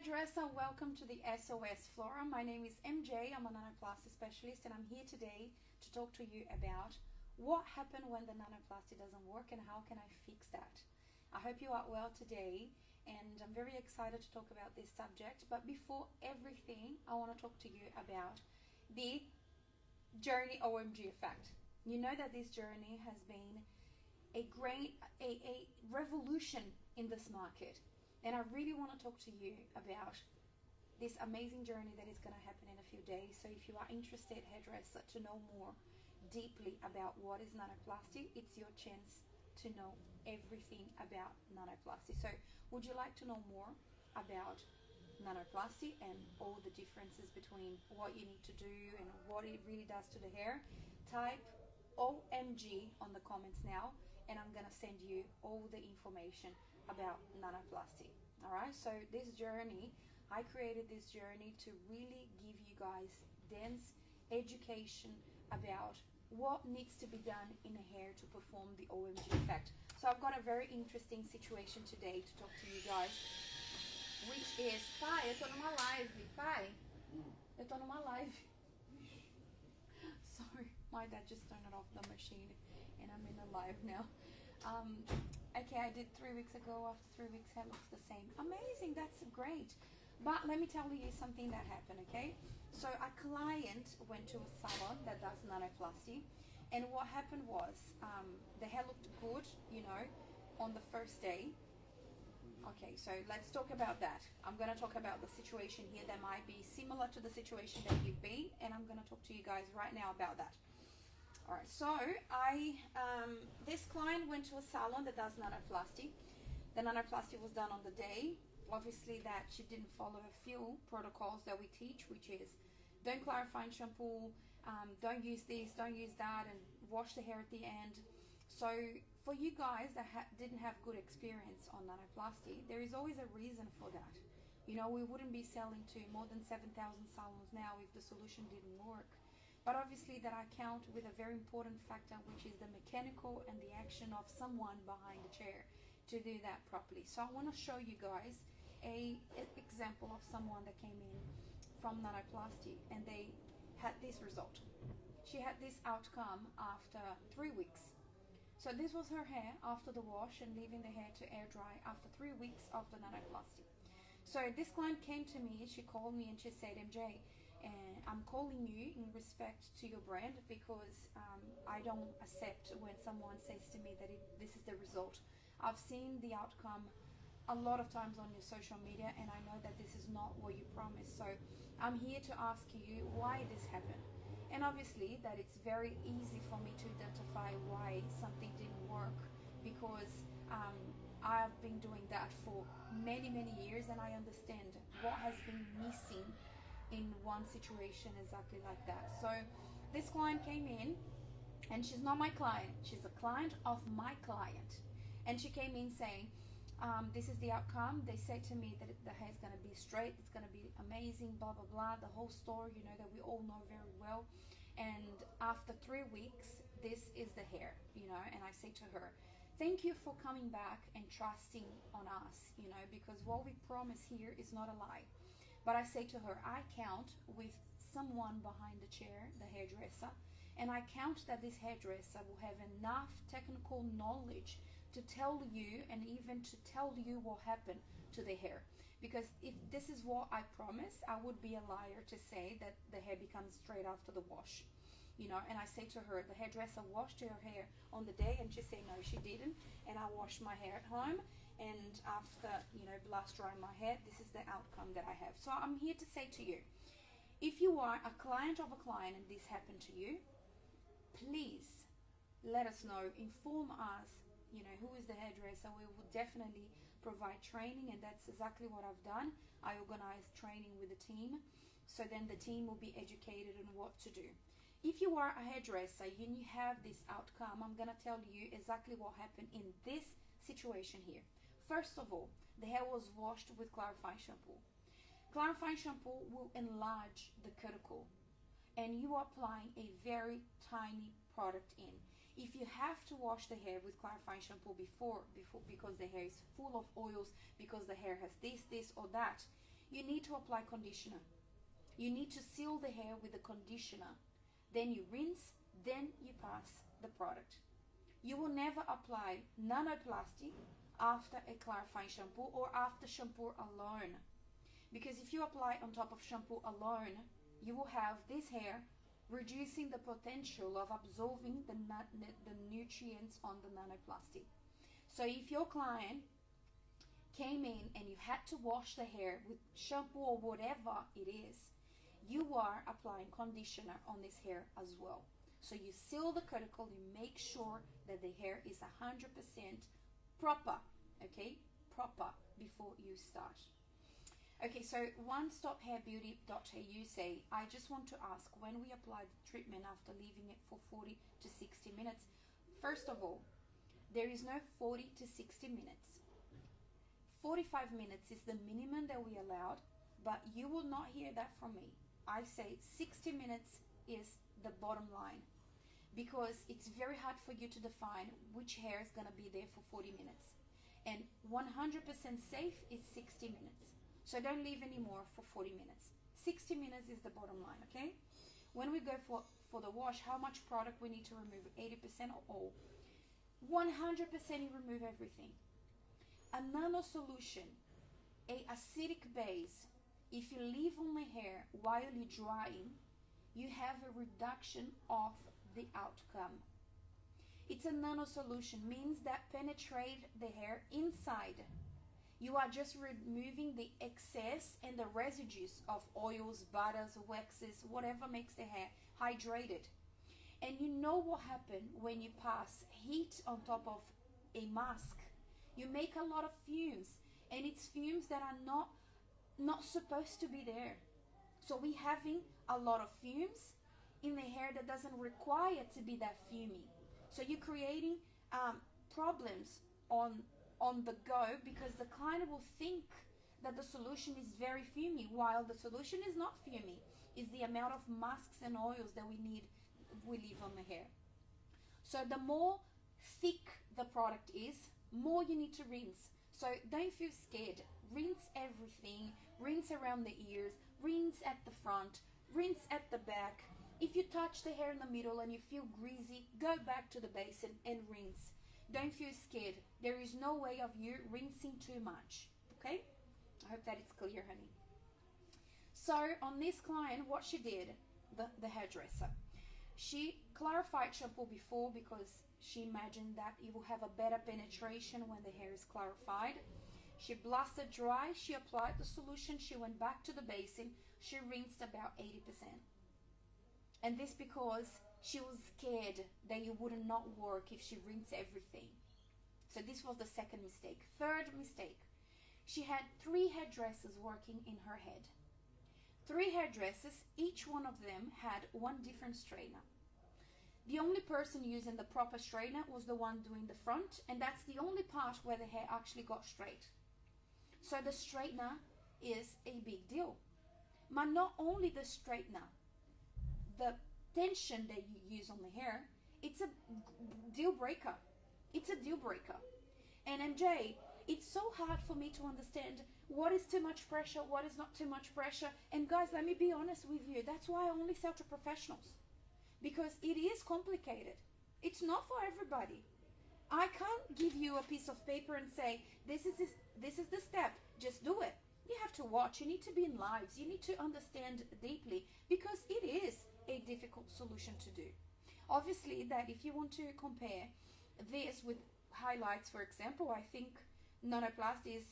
hairdresser, welcome to the SOS Flora. My name is MJ, I'm a nanoplasty specialist, and I'm here today to talk to you about what happened when the nanoplasty doesn't work and how can I fix that. I hope you are well today, and I'm very excited to talk about this subject. But before everything, I want to talk to you about the journey OMG effect. You know that this journey has been a revolution in this market. And I really want to talk to you about this amazing journey that is going to happen in a few days. So if you are interested, hairdresser, to know more deeply about what is nanoplasty, it's your chance to know everything about nanoplasty. So would you like to know more about nanoplasty and all the differences between what you need to do and what it really does to the hair? Type OMG on the comments now, and I'm gonna send you all the information about nanoplasty. All right, so this journey, I created this journey to really give you guys dense education about what needs to be done in the hair to perform the OMG effect. So I've got a very interesting situation today to talk to you guys, which is, pai, eu tô numa live, pai, eu tô numa live. Sorry, my dad just turned it off the machine and I'm in a live now. Okay, I did 3 weeks ago. After 3 weeks, hair looks the same. Amazing, that's great. But let me tell you something that happened, okay? So a client went to a salon that does nanoplasty, and what happened was the hair looked good, you know, on the first day. Okay, so let's talk about that. I'm going to talk about the situation here that might be similar to the situation that you've been, and I'm going to talk to you guys right now about that. All right, so this client went to a salon that does nanoplasty. The nanoplasty was done on the day. Obviously that she didn't follow a few protocols that we teach, which is don't clarify in shampoo, don't use this, don't use that, and wash the hair at the end. So for you guys that didn't have good experience on nanoplasty, there is always a reason for that. You know, we wouldn't be selling to more than 7,000 salons now if the solution didn't work. But obviously that I count with a very important factor, which is the mechanical and the action of someone behind the chair to do that properly. So I want to show you guys an example of someone that came in from nanoplasty and they had this result. She had this outcome after 3 weeks. So this was her hair after the wash and leaving the hair to air dry after 3 weeks after nanoplasty. So this client came to me, she called me and she said, MJ, I'm calling you in respect to your brand because I don't accept when someone says to me that this is the result. I've seen the outcome a lot of times on your social media and I know that this is not what you promised. So I'm here to ask you why this happened. And obviously that it's very easy for me to identify why something didn't work because I've been doing that for many years and I understand what has been missing in one situation exactly like that. So this client came in and she's not my client, she's a client of my client, and she came in saying this is the outcome. They said to me that the hair is going to be straight, it's going to be amazing, blah blah blah, the whole story, you know, that we all know very well. And after 3 weeks this is the hair, you know. And I say to her, thank you for coming back and trusting on us, you know, because what we promise here is not a lie. But I say to her, I count with someone behind the chair, the hairdresser, and I count that this hairdresser will have enough technical knowledge to tell you and even to tell you what happened to the hair. Because if this is what I promise, I would be a liar to say that the hair becomes straight after the wash. You know, and I say to her, the hairdresser washed her hair on the day, and she said no, she didn't, and I washed my hair at home, and after, you know, blast drying my hair, this is the outcome that I have. So I'm here to say to you, if you are a client of a client and this happened to you, please let us know, inform us, you know, who is the hairdresser. We will definitely provide training, and that's exactly what I've done. I organize training with the team, so then the team will be educated on what to do. If you are a hairdresser and you have this outcome, I'm going to tell you exactly what happened in this situation here. First of all, the hair was washed with clarifying shampoo. Clarifying shampoo will enlarge the cuticle, and you are applying a very tiny product in. If you have to wash the hair with clarifying shampoo before because the hair is full of oils, because the hair has this or that, you need to apply conditioner. You need to seal the hair with the conditioner. Then you rinse, then you pass the product. You will never apply Nanoplasty after a clarifying shampoo or after shampoo alone. Because if you apply on top of shampoo alone, you will have this hair reducing the potential of absorbing the nutrients on the Nanoplasty. So if your client came in and you had to wash the hair with shampoo or whatever it is, you are applying conditioner on this hair as well. So you seal the cuticle, you make sure that the hair is 100% proper, okay? Proper before you start. Okay, so onestophairbeauty.au say, I just want to ask, when we apply the treatment after leaving it for 40 to 60 minutes, first of all, there is no 40 to 60 minutes. 45 minutes is the minimum that we allowed, but you will not hear that from me. I say 60 minutes is the bottom line, because it's very hard for you to define which hair is going to be there for 40 minutes. And 100% safe is 60 minutes. So don't leave anymore for 40 minutes. 60 minutes is the bottom line, okay? When we go for the wash, how much product we need to remove? 80% or all? 100% you remove everything. A nano solution, a acidic base, if you leave on the hair while you're drying, you have a reduction of the outcome. It's a nano solution, means that penetrate the hair inside. You are just removing the excess and the residues of oils, butters, waxes, whatever makes the hair hydrated. And you know what happens when you pass heat on top of a mask. You make a lot of fumes, and it's fumes that are not supposed to be there. So we're having a lot of fumes in the hair that doesn't require to be that fumey. So you're creating problems on the go, because the client will think that the solution is very fumey, while the solution is not fumey. It's the amount of masks and oils that we leave on the hair. So the more thick the product is, more you need to rinse. So don't feel scared. Rinse everything. Rinse around the ears. Rinse at the front. Rinse at the back. If you touch the hair in the middle and you feel greasy, go back to the basin and rinse. Don't feel scared. There is no way of you rinsing too much. Okay? I hope that it's clear, honey. So on this client, what she did, the hairdresser, she clarified shampoo before because she imagined that it will have a better penetration when the hair is clarified. She blasted dry, she applied the solution, she went back to the basin, she rinsed about 80%. And this because she was scared that it would not work if she rinsed everything. So this was the second mistake. Third mistake, she had 3 hairdressers working in her head. 3 hairdressers, each one of them had one different straightener. The only person using the proper straightener was the one doing the front, and that's the only part where the hair actually got straight. So the straightener is a big deal. But not only the straightener, the tension that you use on the hair, it's a deal breaker. It's a deal breaker. And MJ, it's so hard for me to understand what is too much pressure, what is not too much pressure. And guys, let me be honest with you. That's why I only sell to professionals, because it is complicated. It's not for everybody. I can't give you a piece of paper and say, this is the step, just do it. You have to watch, you need to be in lives, you need to understand deeply, because it is a difficult solution to do. Obviously, that if you want to compare this with highlights, for example, I think Nanoplasty is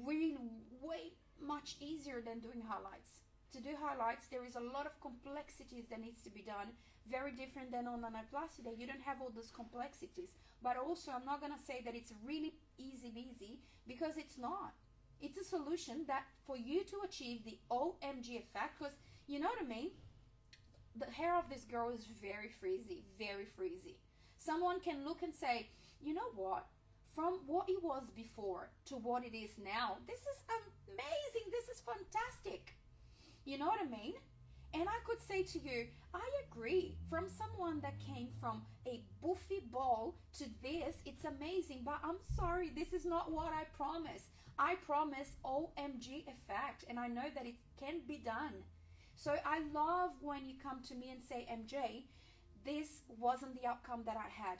really way much easier than doing highlights. To do highlights, there is a lot of complexities that needs to be done, very different than on Nanoplasty, that you don't have all those complexities. But also, I'm not going to say that it's really easy, because it's not. It's a solution that for you to achieve the OMG effect, because you know what I mean? The hair of this girl is very frizzy, very frizzy. Someone can look and say, you know what? From what it was before to what it is now, this is amazing, this is fantastic. You know what I mean? And I could say to you, I agree. From someone that came from a buffy ball to this, it's amazing, but I'm sorry, this is not what I promised. I promise OMG effect, and I know that it can be done. So I love when you come to me and say, MJ, this wasn't the outcome that I had,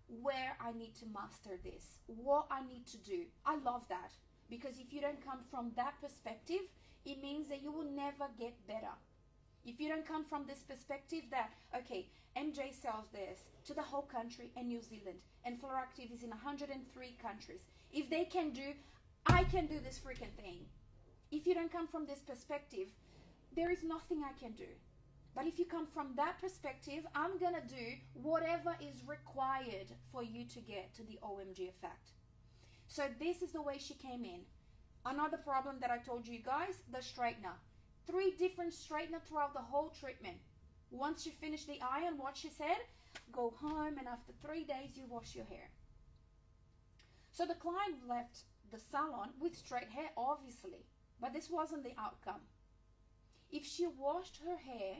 where I need to master this, what I need to do. I love that, because if you don't come from that perspective, it means that you will never get better. If you don't come from this perspective that, okay, MJ sells this to the whole country and New Zealand, and Floractive is in 103 countries. If they can do, I can do this freaking thing. If you don't come from this perspective, there is nothing I can do. But if you come from that perspective, I'm going to do whatever is required for you to get to the OMG effect. So this is the way she came in. Another problem that I told you guys, the straightener. 3 different straightener throughout the whole treatment. Once you finish the iron, what she said, go home and after 3 days you wash your hair. So the client left the salon with straight hair, obviously, but this wasn't the outcome. If she washed her hair,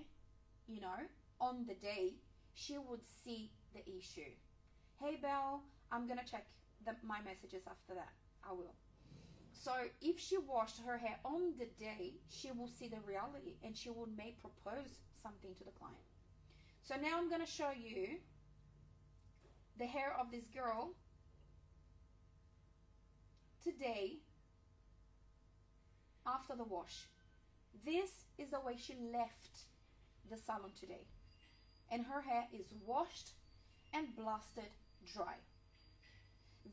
you know, on the day, she would see the issue. Hey Belle, I'm gonna check my messages after that. I will. So if she washed her hair on the day, she will see the reality and she will may propose something to the client. So now I'm gonna show you the hair of this girl today after the wash. This is the way she left the salon today, and her hair is washed and blasted dry.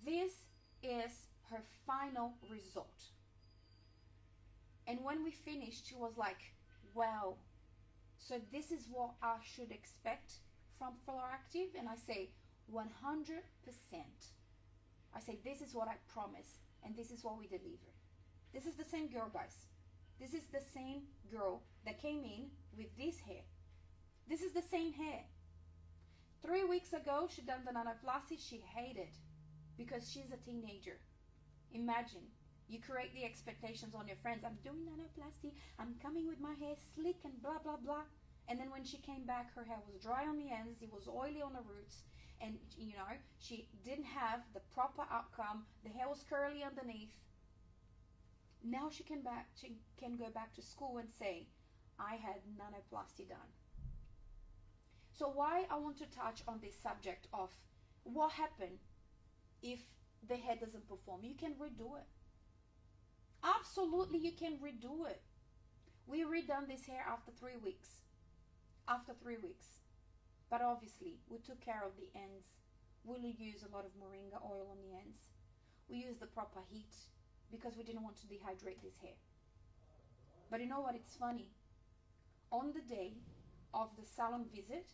This is her final result. And when we finished, she was like, wow, so this is what I should expect from Floractive? And I say 100%. I say this is what I promise, and this is what we deliver. This is the same girl, guys. This is the same girl that came in with this hair. This is the same hair. 3 weeks ago, she done the Nanoplasty. She hated because she's a teenager. Imagine, you create the expectations on your friends. I'm doing Nanoplasty. I'm coming with my hair slick and blah, blah, blah. And then when she came back, her hair was dry on the ends. It was oily on the roots. And, you know, she didn't have the proper outcome. The hair was curly underneath. Now she can go back to school and say, I had Nanoplasty done. So why I want to touch on this subject of what happened if the hair doesn't perform. You can redo it. Absolutely, you can redo it. We redone this hair after 3 weeks. After 3 weeks. But obviously, we took care of the ends. We'll use a lot of moringa oil on the ends. We use the proper heat because we didn't want to dehydrate this hair. But you know what? It's funny. On the day of the salon visit,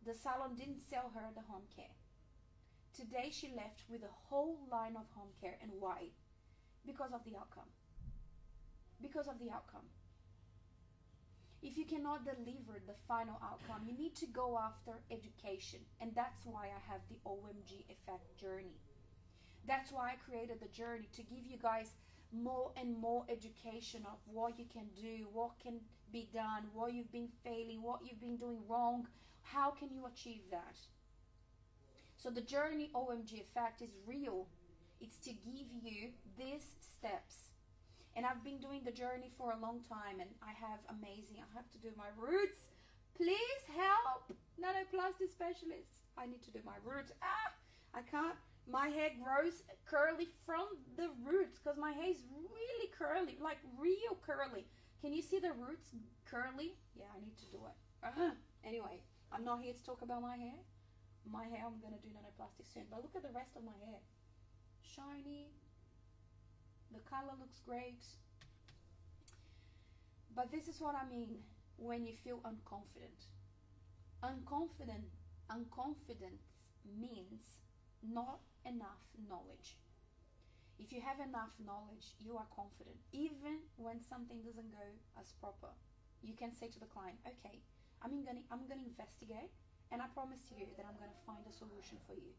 the salon didn't sell her the home care. Today she left with a whole line of home care. And why? Because of the outcome. Because of the outcome. If you cannot deliver the final outcome, you need to go after education. And that's why I have the OMG effect journey. That's why I created the journey, to give you guys more and more education of what you can do, what can be done, what you've been failing, what you've been doing wrong, how can you achieve that. So the journey OMG effect is real. It's to give you these steps. And I've been doing the journey for a long time, and I have amazing, I have to do my roots. Please help, Nanoplasty specialists. I need to do my roots. I can't. My hair grows curly from the roots because my hair is really curly, like real curly. Can you see the roots curly? Yeah, I need to do it. Anyway, I'm not here to talk about my hair. My hair, I'm going to do Nanoplasty soon. But look at the rest of my hair. Shiny. The color looks great. But this is what I mean when you feel unconfident. Unconfidence means not enough knowledge. If you have enough knowledge, you are confident. Even when something doesn't go as proper, you can say to the client, okay, I'm gonna investigate, and I promise you that I'm gonna find a solution for you.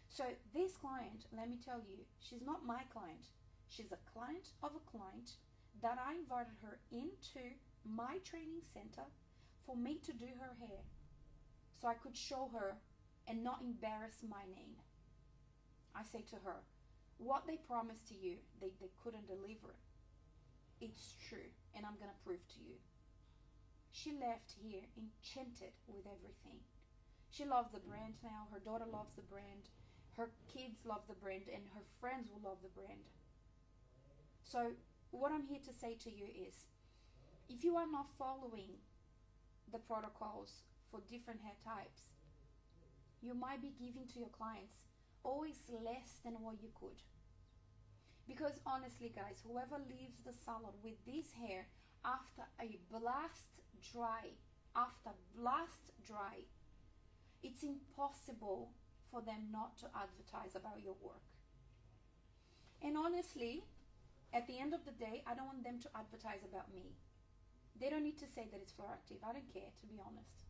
So this client, let me tell you, she's not my client. She's a client of a client that I invited her into my training center for me to do her hair, so I could show her and not embarrass my name. I say to her, what they promised to you, they couldn't deliver. It's true, and I'm gonna prove to you. She left here enchanted with everything. She loves the brand now. Her daughter loves the brand. Her kids love the brand, and her friends will love the brand. So what I'm here to say to you is, if you are not following the protocols for different hair types, you might be giving to your clients always less than what you could. Because honestly, guys, whoever leaves the salon with this hair after a blast dry, it's impossible for them not to advertise about your work. And honestly, at the end of the day, I don't want them to advertise about me. They don't need to say that it's Floractive. I don't care, to be honest.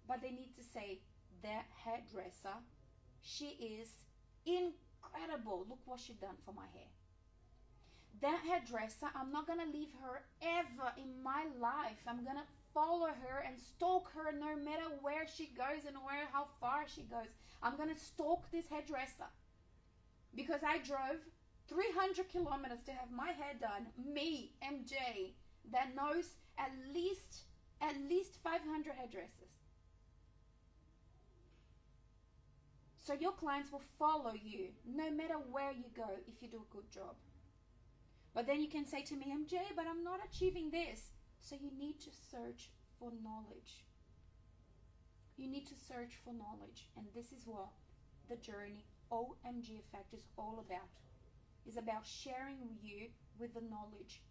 But they need to say, that hairdresser, she is incredible. Look what she done for my hair. That hairdresser, I'm not going to leave her ever in my life. I'm going to follow her and stalk her no matter where she goes and how far she goes. I'm going to stalk this hairdresser. Because I drove 300 kilometers to have my hair done. Me, MJ, that knows at least 500 hairdressers. So your clients will follow you no matter where you go if you do a good job. But then you can say to me, MJ, but I'm not achieving this. So you need to search for knowledge. You need to search for knowledge. And this is what the journey OMG Effect is all about. It's about sharing you with the knowledge.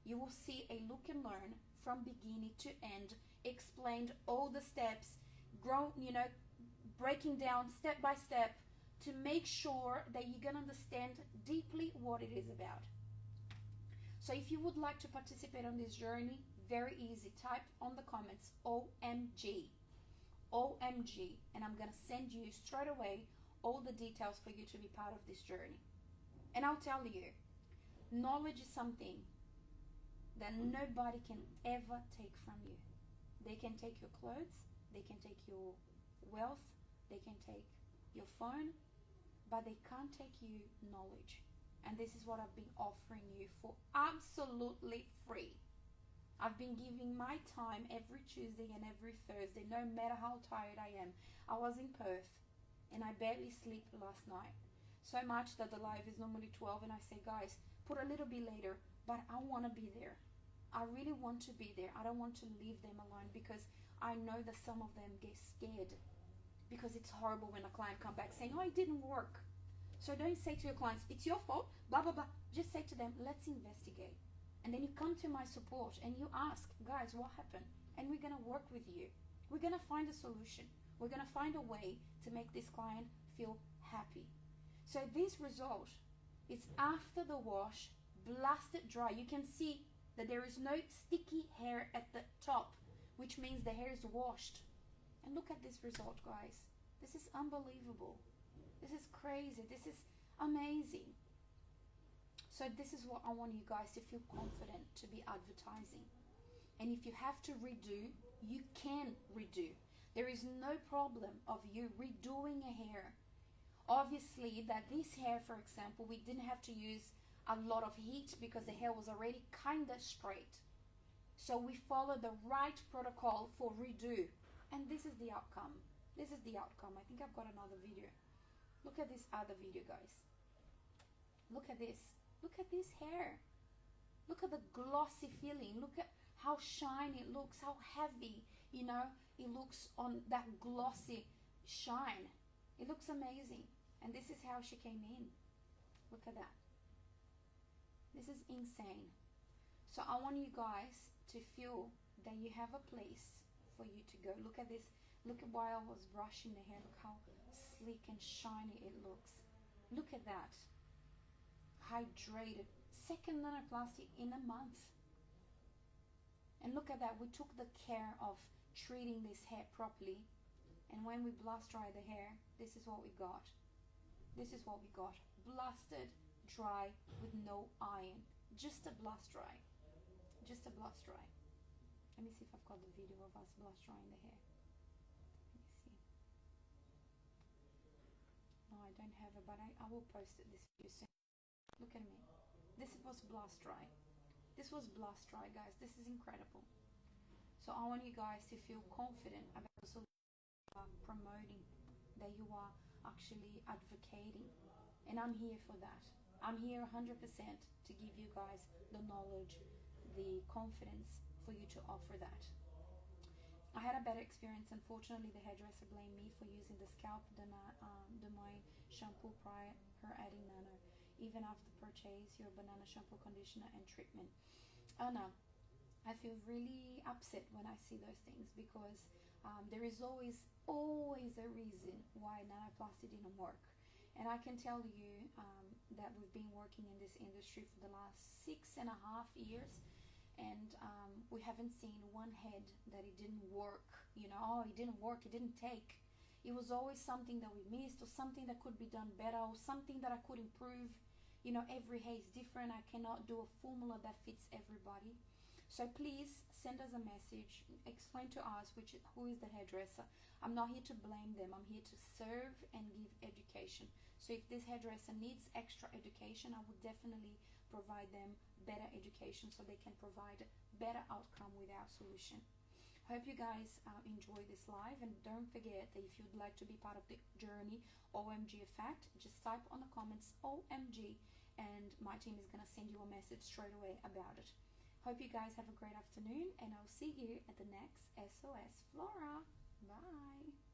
You will see a look and learn from beginning to end, explained all the steps, breaking down step by step to make sure that you can understand deeply what it is about. So if you would like to participate on this journey, very easy. Type on the comments OMG, and I'm gonna send you straight away all the details for you to be part of this journey. And I'll tell you, knowledge is something that nobody can ever take from you. They can take your clothes, they can take your wealth, they can take your phone, but they can't take you knowledge. And this is what I've been offering you for absolutely free. I've been giving my time every Tuesday and every Thursday, no matter how tired I am. I was in Perth and I barely sleep last night. So much that the live is normally 12 and I say, guys, put a little bit later, but I want to be there. I really want to be there. I don't want to leave them alone because I know that some of them get scared because it's horrible when a client comes back saying, oh, it didn't work. So don't say to your clients, it's your fault, blah, blah, blah. Just say to them, let's investigate. And then you come to my support and you ask, guys, what happened? And we're going to work with you. We're going to find a solution. We're going to find a way to make this client feel happy. So this result is after the wash, blasted dry. You can see that there is no sticky hair at the top, which means the hair is washed. And look at this result, guys. This is unbelievable. This is crazy. This is amazing. So this is what I want you guys to feel confident to be advertising. And if you have to redo, you can redo. There is no problem of you redoing a hair. Obviously, that this hair, for example, we didn't have to use a lot of heat because the hair was already kind of straight. So we follow the right protocol for redo. And this is the outcome. This is the outcome. I think I've got another video. Look at this other video, guys. Look at this. Look at this hair. Look at the glossy feeling. Look at how shiny it looks, how heavy, it looks on that glossy shine. It looks amazing. And this is how she came in. Look at that. This is insane. So I want you guys to feel that you have a place for you to go. Look at this. Look at while I was brushing the hair. Look how sleek and shiny it looks. Look at that. Hydrated. Second nanoplasty in a month. And look at that. We took the care of treating this hair properly. And when we blast dry the hair, this is what we got. This is what we got. Blasted dry with no iron. Just a blast dry. Just a blast dry. Let me see if I've got the video of us blast drying the hair. Let me see. No, I I don't have it, but I will post it this video soon. Look at me. This was blast dry. This was blast dry, guys. This is incredible. So I want you guys to feel confident about the solution you are promoting, that you are actually advocating. And I'm here for that. I'm here 100% to give you guys the knowledge, the confidence for you to offer that. I had a better experience. Unfortunately, the hairdresser blamed me for using the scalp domain shampoo prior her adding nano. Even after purchase your banana shampoo, conditioner, and treatment. Oh no, I feel really upset when I see those things, because there is always a reason why nanoplasty didn't work. And I can tell you that we've been working in this industry for the last 6.5 years, and we haven't seen one head that it didn't work. You know, oh, it didn't work, it didn't take. It was always something that we missed, or something that could be done better, or something that I could improve. You know, every hair is different. I cannot do a formula that fits everybody. So please send us a message, explain to us who is the hairdresser. I'm not here to blame them. I'm here to serve and give education. So if this hairdresser needs extra education, I would definitely provide them better education so they can provide better outcome with our solution. Hope you guys enjoy this live, and don't forget that if you'd like to be part of the journey OMG effect, just type on the comments OMG and my team is going to send you a message straight away about it. Hope you guys have a great afternoon, and I'll see you at the next SOS Flora. Bye.